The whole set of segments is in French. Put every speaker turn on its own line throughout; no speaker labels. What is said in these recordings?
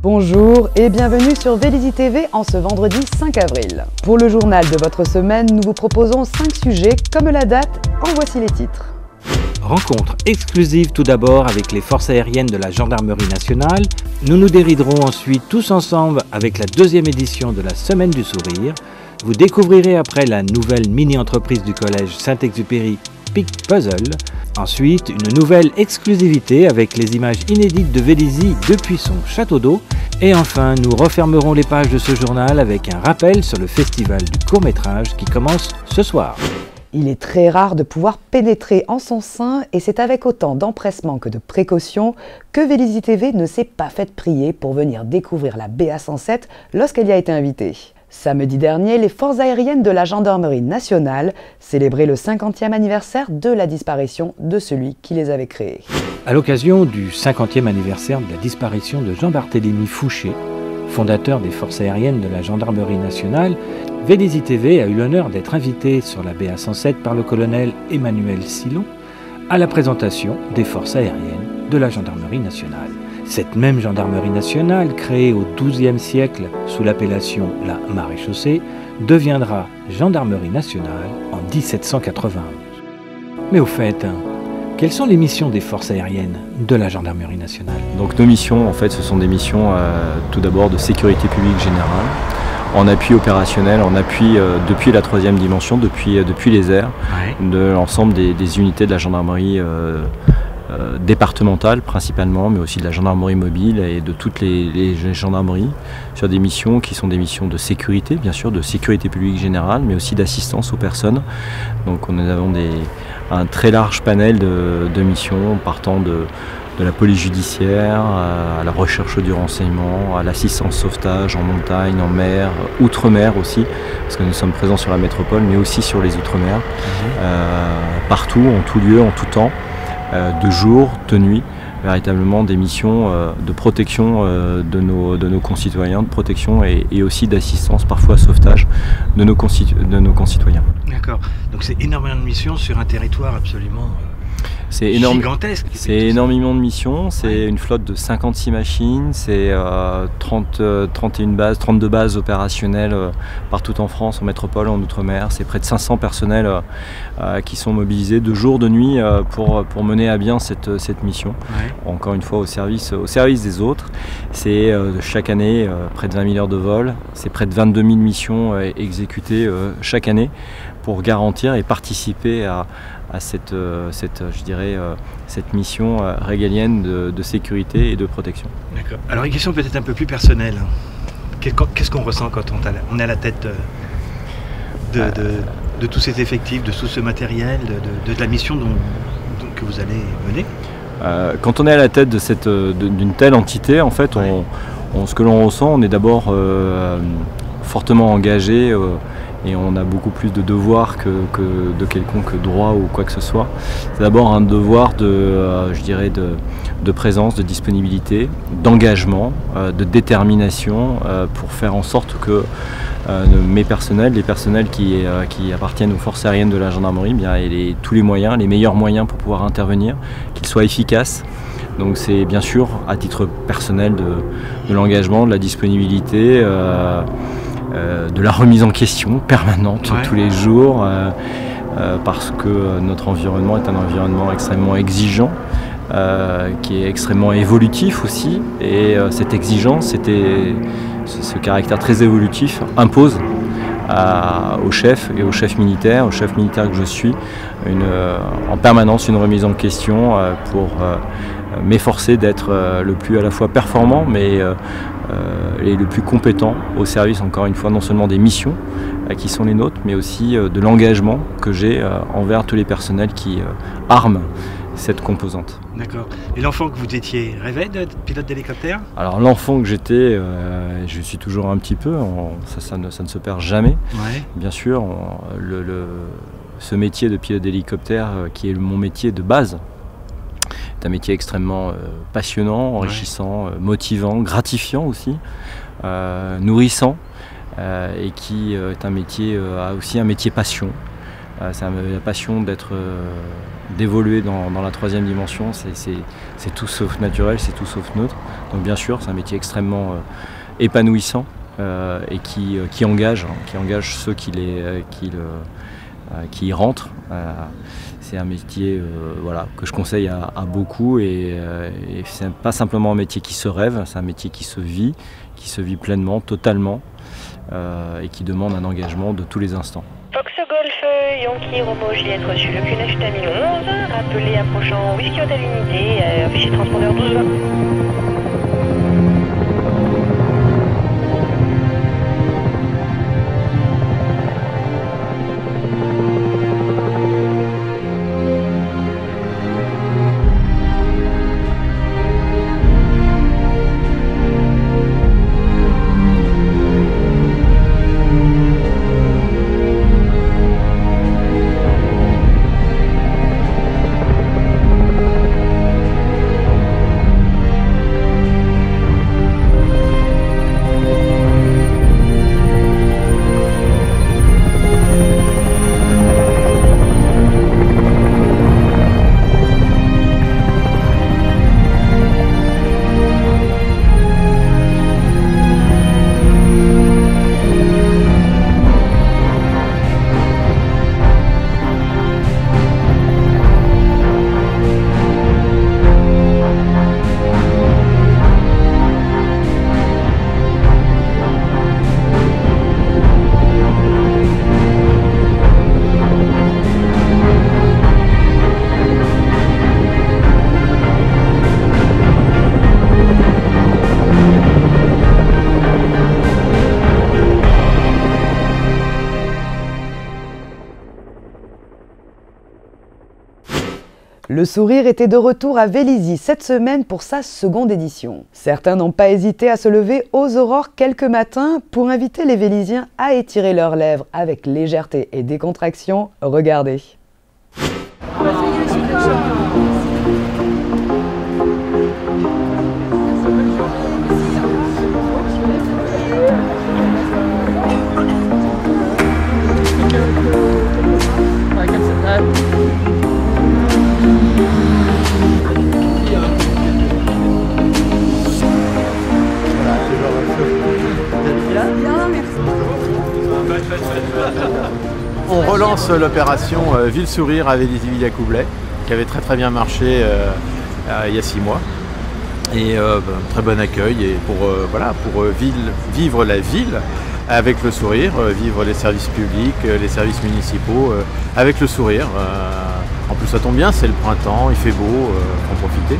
Bonjour et bienvenue sur Vélizy TV en ce vendredi 5 avril. Pour le journal de votre semaine, nous vous proposons 5 sujets comme la date, en voici les titres.
Rencontre exclusive tout d'abord avec les forces aériennes de la Gendarmerie nationale. Nous nous dériderons ensuite tous ensemble avec la deuxième édition de la Semaine du Sourire. Vous découvrirez après la nouvelle mini-entreprise du collège Saint-Exupéry, Pic Puzzle. Ensuite, une nouvelle exclusivité avec les images inédites de Vélizy depuis son château d'eau. Et enfin, nous refermerons les pages de ce journal avec un rappel sur le festival du court-métrage qui commence ce soir.
Il est très rare de pouvoir pénétrer en son sein et c'est avec autant d'empressement que de précaution que Vélizy TV ne s'est pas faite prier pour venir découvrir la BA107 lorsqu'elle y a été invitée. Samedi dernier, les forces aériennes de la Gendarmerie nationale célébraient le 50e anniversaire de la disparition de celui qui les avait créés.
À l'occasion du 50e anniversaire de la disparition de Jean-Barthélemy Fouché, fondateur des forces aériennes de la Gendarmerie nationale, Vélizy TV a eu l'honneur d'être invité sur la BA107 par le colonel Emmanuel Silon à la présentation des forces aériennes de la Gendarmerie nationale. Cette même Gendarmerie nationale, créée au XIIe siècle sous l'appellation la Maréchaussée, deviendra Gendarmerie nationale en 1791. Mais au fait, quelles sont les missions des forces aériennes de la Gendarmerie nationale?
Donc nos missions, en fait, ce sont des missions tout d'abord de sécurité publique générale, en appui opérationnel, en appui depuis la troisième dimension, depuis les airs, de l'ensemble des unités de la gendarmerie départementale principalement, mais aussi de la gendarmerie mobile et de toutes les gendarmeries, sur des missions qui sont des missions de sécurité, bien sûr, de sécurité publique générale, mais aussi d'assistance aux personnes. Donc nous avons un très large panel de missions partant de la police judiciaire, à la recherche du renseignement, à l'assistance sauvetage en montagne, en mer, outre-mer aussi, parce que nous sommes présents sur la métropole, mais aussi sur les outre-mer, partout, en tout lieu, en tout temps, de jour, de nuit, véritablement des missions de protection de nos concitoyens, de protection et aussi d'assistance, parfois sauvetage de nos concitoyens.
D'accord, donc c'est énormément de missions sur un territoire absolument gigantesque.
C'est énormément de missions, c'est une flotte de 56 machines, c'est 32 bases opérationnelles partout en France, en métropole, en outre-mer. C'est près de 500 personnels qui sont mobilisés de jour, de nuit pour mener à bien cette mission. Ouais. Encore une fois au service des autres. C'est chaque année près de 20 000 heures de vol, c'est près de 22 000 missions exécutées chaque année pour garantir et participer à cette mission régalienne de sécurité et de protection.
D'accord. Alors une question peut-être un peu plus personnelle. Qu'est-ce qu'on ressent quand on est à la tête de tous ces effectifs, de tout ce matériel, de la mission que vous allez mener?
Quand on est à la tête d'une telle entité, en fait, ce que l'on ressent, on est d'abord fortement engagé et on a beaucoup plus de devoirs que de quelconque droit ou quoi que ce soit. C'est d'abord un devoir de présence, de disponibilité, d'engagement, de détermination pour faire en sorte que mes personnels, les personnels qui appartiennent aux forces aériennes de la gendarmerie, bien, aient tous les moyens, les meilleurs moyens pour pouvoir intervenir, qu'ils soient efficaces. Donc c'est bien sûr à titre personnel de l'engagement, de la disponibilité, de la remise en question permanente tous les jours, parce que notre environnement est un environnement extrêmement exigeant, qui est extrêmement évolutif aussi, et cette exigence, ce caractère très évolutif impose au chef et au chef militaire que je suis, en permanence une remise en question pour m'efforcer d'être le plus à la fois performant et le plus compétent au service, encore une fois, non seulement des missions qui sont les nôtres, mais aussi de l'engagement que j'ai envers tous les personnels qui arment cette composante.
D'accord. Et l'enfant que vous étiez rêvait d'être pilote d'hélicoptère?
Alors l'enfant que j'étais, je suis toujours un petit peu, ça ne se perd jamais. Ouais. Bien sûr, ce métier de pilote d'hélicoptère qui est mon métier de base, c'est un métier extrêmement passionnant, enrichissant, motivant, gratifiant aussi, nourrissant, et qui est un métier, aussi un métier passion. C'est la passion d'évoluer dans la troisième dimension, c'est tout sauf naturel, c'est tout sauf neutre. Donc bien sûr, c'est un métier extrêmement épanouissant et qui engage ceux qui y rentrent. C'est un métier que je conseille à beaucoup et c'est pas simplement un métier qui se rêve, c'est un métier qui se vit pleinement, totalement et qui demande un engagement de tous les instants.
Fox Golf Yankee Romeo Juliette reçu le QNH 2011, rappelé approchant Whisky Hotel Unité, affiché transpondeur 1220.
Le sourire était de retour à Vélizy cette semaine pour sa seconde édition. Certains n'ont pas hésité à se lever aux aurores quelques matins pour inviter les Vélysiens à étirer leurs lèvres avec légèreté et décontraction. Regardez.
On relance l'opération Ville Sourire à Vélizy-Villacoublay, qui avait très bien marché il y a 6 mois. Et très bon accueil et pour vivre la ville avec le sourire, vivre les services publics, les services municipaux avec le sourire. En plus ça tombe bien, c'est le printemps, il fait beau, faut en profiter.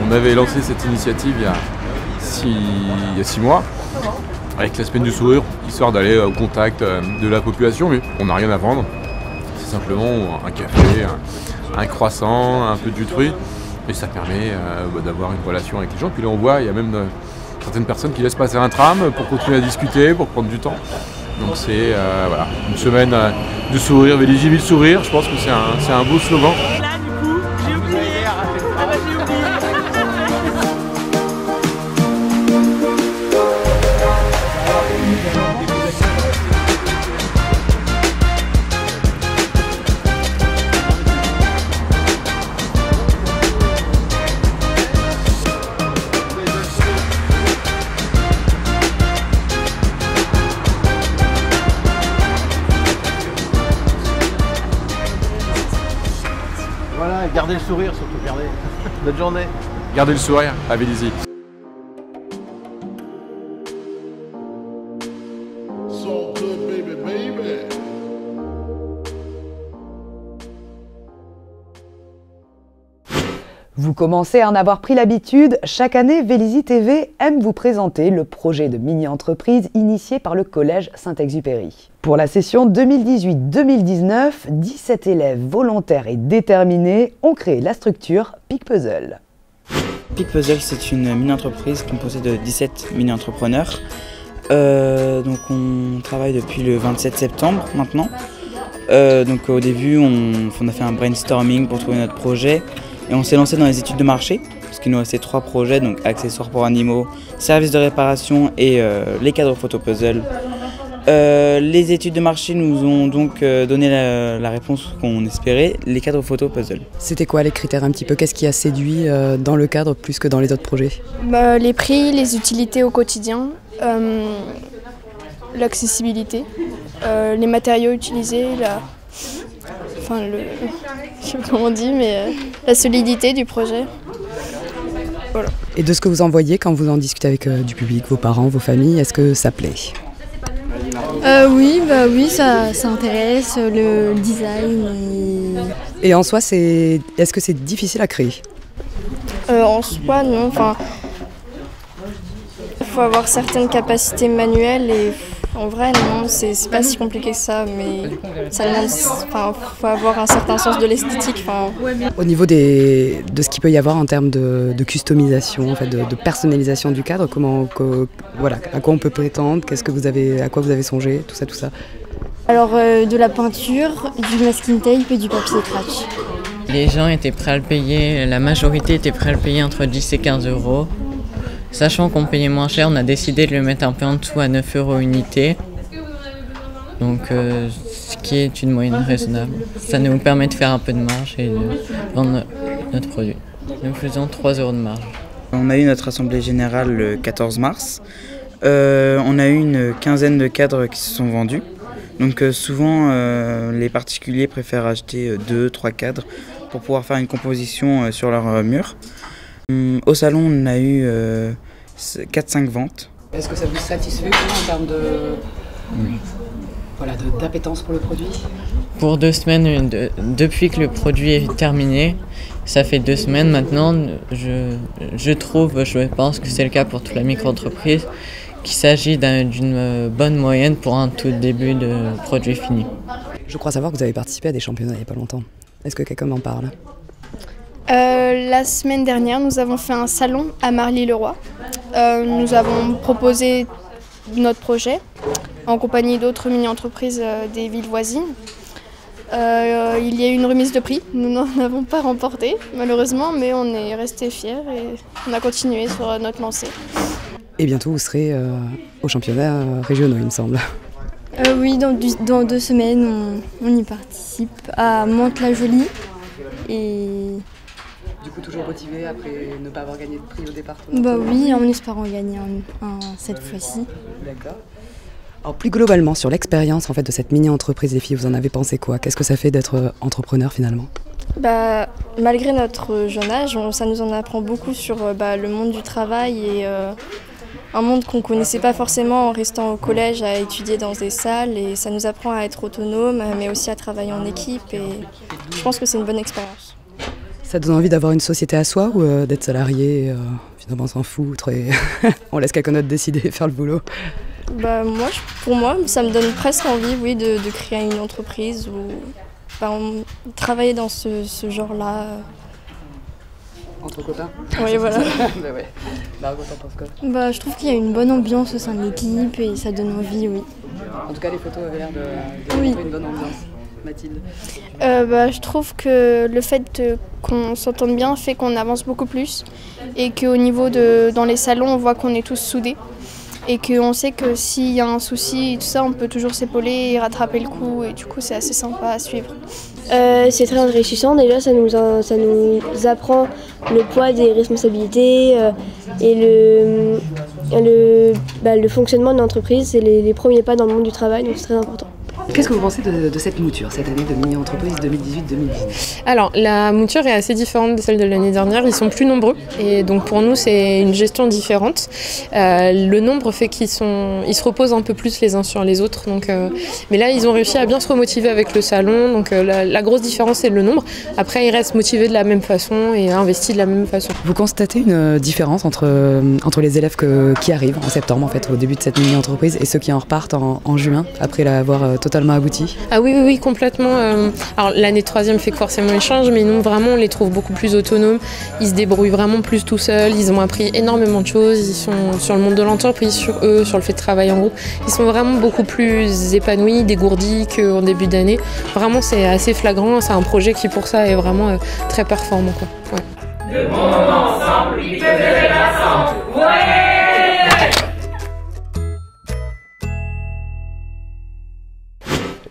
On avait lancé cette initiative il y a 6 mois avec la semaine du sourire, histoire d'aller au contact de la population, mais on n'a rien à vendre. C'est simplement un café, un croissant, un peu de jus de fruits, et ça permet d'avoir une relation avec les gens. Puis là on voit, il y a même certaines personnes qui laissent passer un tram pour continuer à discuter, pour prendre du temps. Donc c'est une semaine du sourire, Vélizy Ville Sourire, je pense que c'est un beau slogan.
Voilà, gardez le sourire surtout, gardez. Bonne journée.
Gardez le sourire à Vélizy.
Vous commencez à en avoir pris l'habitude, chaque année, Vélizy TV aime vous présenter le projet de mini-entreprise initié par le Collège Saint-Exupéry. Pour la session 2018-2019, 17 élèves volontaires et déterminés ont créé la structure Pic Puzzle.
Pic Puzzle, c'est une mini-entreprise composée de 17 mini-entrepreneurs. Donc on travaille depuis le 27 septembre maintenant. Donc au début, on a fait un brainstorming pour trouver notre projet et on s'est lancé dans les études de marché parce qu'il nous restait 3 projets, donc accessoires pour animaux, services de réparation et les cadres photo puzzle. Les études de marché nous ont donc donné la réponse qu'on espérait, les cadres photo puzzle.
C'était quoi les critères un petit peu? Qu'est-ce qui a séduit dans le cadre plus que dans les autres projets?
Les prix, les utilités au quotidien, l'accessibilité, les matériaux utilisés, je sais pas comment on dit, mais la solidité du projet. Voilà.
Et de ce que vous en voyez quand vous en discutez avec du public, vos parents, vos familles, est-ce que ça plaît?
Oui, ça intéresse, le design.
Et en soi, est-ce que c'est difficile à créer?
En soi, non. Il faut avoir certaines capacités manuelles et en vrai, non, c'est pas si compliqué que ça, mais ça demande, faut avoir un certain sens de l'esthétique.
Au niveau de ce qu'il peut y avoir en termes de customisation, en fait, de personnalisation du cadre, à quoi on peut prétendre, à quoi vous avez songé, tout ça.
Alors de la peinture, du masking tape et du papier crash.
Les gens étaient prêts à le payer, la majorité était prête à le payer entre 10 et 15 euros. Sachant qu'on payait moins cher, on a décidé de le mettre un peu en dessous à 9 euros unité. Donc ce qui est une moyenne raisonnable. Ça nous permet de faire un peu de marge et de vendre notre produit. Nous faisons 3 euros de marge.
On a eu notre assemblée générale le 14 mars. On a eu une quinzaine de cadres qui se sont vendus. Donc souvent les particuliers préfèrent acheter 2-3 cadres pour pouvoir faire une composition sur leur mur. Au salon, on a eu 4-5 ventes.
Est-ce que ça vous satisfait en termes d'appétence pour le produit?
Pour 2 semaines, depuis que le produit est terminé, ça fait 2 semaines maintenant, je pense que c'est le cas pour toute la micro-entreprise, qu'il s'agit d'une bonne moyenne pour un tout début de produit fini.
Je crois savoir que vous avez participé à des championnats il n'y a pas longtemps. Est-ce que quelqu'un m'en parle?
La semaine dernière, nous avons fait un salon à Marly-le-Roi. Nous avons proposé notre projet en compagnie d'autres mini-entreprises des villes voisines. Il y a eu une remise de prix. Nous n'en avons pas remporté, malheureusement, mais on est restés fiers et on a continué sur notre lancée.
Et bientôt, vous serez aux championnats régionaux, il me semble.
Oui, dans 2 semaines, on y participe à Mantes-la-Jolie. Et
du coup, toujours motivé après ne pas avoir gagné de prix au départ?
Oui, en espérant gagner un cette fois-ci.
D'accord. Alors plus globalement, sur l'expérience en fait, de cette mini-entreprise, les filles, vous en avez pensé quoi? Qu'est-ce que ça fait d'être entrepreneur finalement?
Malgré notre jeune âge, ça nous en apprend beaucoup sur le monde du travail et un monde qu'on ne connaissait pas forcément en restant au collège à étudier dans des salles. Et ça nous apprend à être autonome, mais aussi à travailler en équipe. Et je pense que c'est une bonne expérience.
Ça donne envie d'avoir une société à soi ou d'être salarié finalement on s'en fout et on laisse quelqu'un d'autre décider et faire le boulot?
Pour moi, ça me donne presque envie, oui, de créer une entreprise ou travailler dans ce genre-là.
Entre copains?
Oui, voilà.
Ouais. Margot, t'en penses quoi?
Je trouve qu'il y a une bonne ambiance au sein de l'équipe et ça donne envie, oui.
En tout cas, les photos avaient l'air de montrer une bonne ambiance. Mathilde?
Je trouve que le fait qu'on s'entende bien fait qu'on avance beaucoup plus et qu'au niveau dans les salons, on voit qu'on est tous soudés et qu'on sait que s'il y a un souci et tout ça, on peut toujours s'épauler et rattraper le coup et du coup, c'est assez sympa à suivre.
C'est très enrichissant, déjà ça nous apprend le poids des responsabilités et le fonctionnement de l'entreprise, c'est les premiers pas dans le monde du travail, donc c'est très important.
Qu'est-ce que vous pensez de cette mouture, cette année de mini-entreprise 2018-2019?
Alors, la mouture est assez différente de celle de l'année dernière. Ils sont plus nombreux et donc pour nous, c'est une gestion différente. Le nombre fait qu'ils se reposent un peu plus les uns sur les autres. Donc, mais là, ils ont réussi à bien se remotiver avec le salon. Donc, la grosse différence, c'est le nombre. Après, ils restent motivés de la même façon et investis de la même façon.
Vous constatez une différence entre les élèves qui arrivent en septembre, en fait, au début de cette mini-entreprise, et ceux qui en repartent en juin, après l'avoir totalement abouti?
Ah oui, complètement. Alors l'année de troisième fait que forcément ils changent, mais nous vraiment on les trouve beaucoup plus autonomes. Ils se débrouillent vraiment plus tout seuls. Ils ont appris énormément de choses. Ils sont sur le monde de l'entreprise, sur eux, sur le fait de travailler en groupe. Ils sont vraiment beaucoup plus épanouis, dégourdis qu'en début d'année. Vraiment c'est assez flagrant. C'est un projet qui pour ça est vraiment très performant, quoi. Ouais.
Le bon moment ensemble, il faisait la santé. Ouais.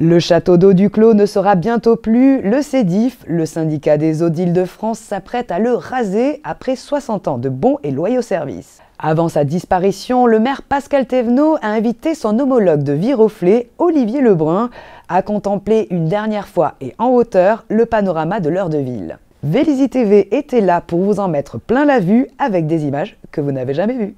Le château d'eau du Clos ne sera bientôt plus. Le CEDIF, le syndicat des eaux d'Île-de-France, s'apprête à le raser après 60 ans de bons et loyaux services. Avant sa disparition, le maire Pascal Thévenot a invité son homologue de Viroflay, Olivier Lebrun, à contempler une dernière fois et en hauteur le panorama de l'heure de ville. Vélizy TV était là pour vous en mettre plein la vue avec des images que vous n'avez jamais vues.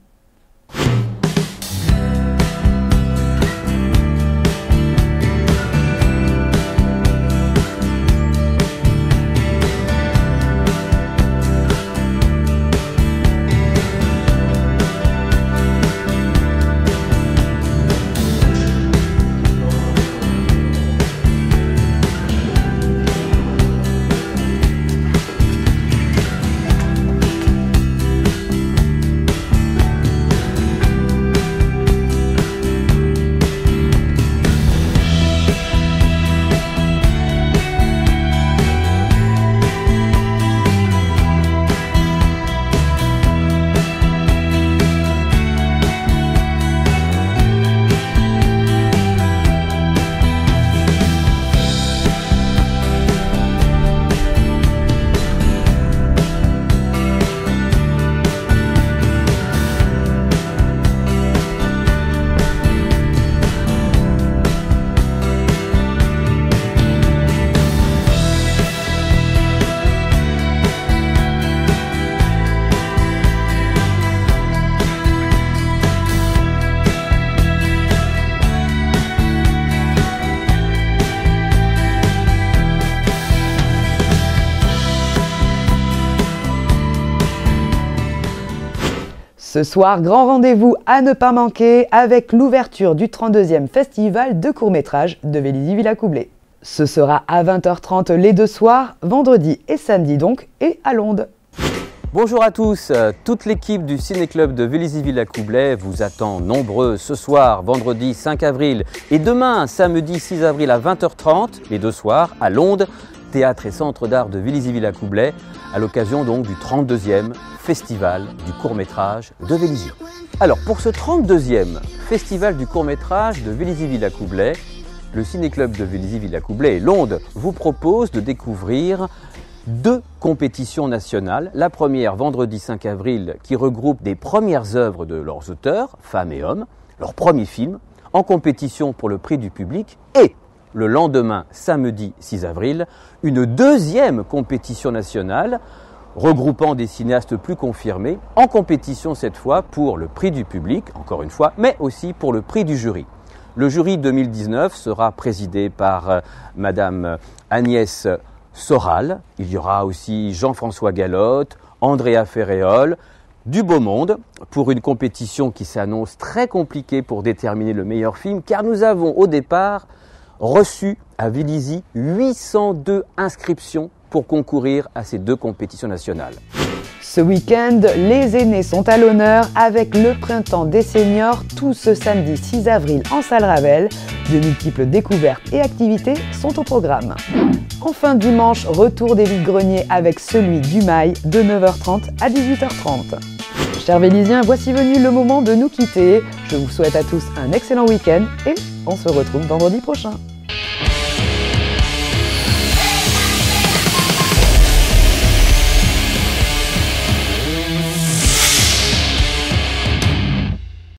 Ce soir, grand rendez-vous à ne pas manquer avec l'ouverture du 32e festival de court-métrage de Vélizy-Villacoublay. Ce sera à 20h30 les deux soirs, vendredi et samedi donc, et à Londe.
Bonjour à tous, toute l'équipe du Ciné-Club de Vélizy-Villacoublay vous attend nombreux ce soir, vendredi 5 avril et demain, samedi 6 avril à 20h30, les deux soirs, à Londe, théâtre et centre d'art de Vélizy-Villacoublay, à l'occasion donc du 32e Festival du court-métrage de Vélizy. Alors pour ce 32e Festival du court-métrage de Vélizy-Villacoublay, le Ciné-Club de Vélizy-Villacoublay et Londe vous propose de découvrir deux compétitions nationales. La première, vendredi 5 avril, qui regroupe des premières œuvres de leurs auteurs, femmes et hommes, leur premier film, en compétition pour le prix du public, et le lendemain, samedi 6 avril, une deuxième compétition nationale regroupant des cinéastes plus confirmés, en compétition cette fois pour le prix du public, encore une fois, mais aussi pour le prix du jury. Le jury 2019 sera présidé par Madame Agnès Soral. Il y aura aussi Jean-François Gallotte, Andrea Ferréol, du beau monde, pour une compétition qui s'annonce très compliquée pour déterminer le meilleur film, car nous avons au départ reçu à Vélizy 802 inscriptions pour concourir à ces deux compétitions nationales.
Ce week-end, les aînés sont à l'honneur avec le Printemps des seniors, tout ce samedi 6 avril en salle Ravel. De multiples découvertes et activités sont au programme. Enfin dimanche, retour des vides-greniers avec celui du Mail de 9h30 à 18h30. Chers Vélysiens, voici venu le moment de nous quitter. Je vous souhaite à tous un excellent week-end et on se retrouve vendredi prochain.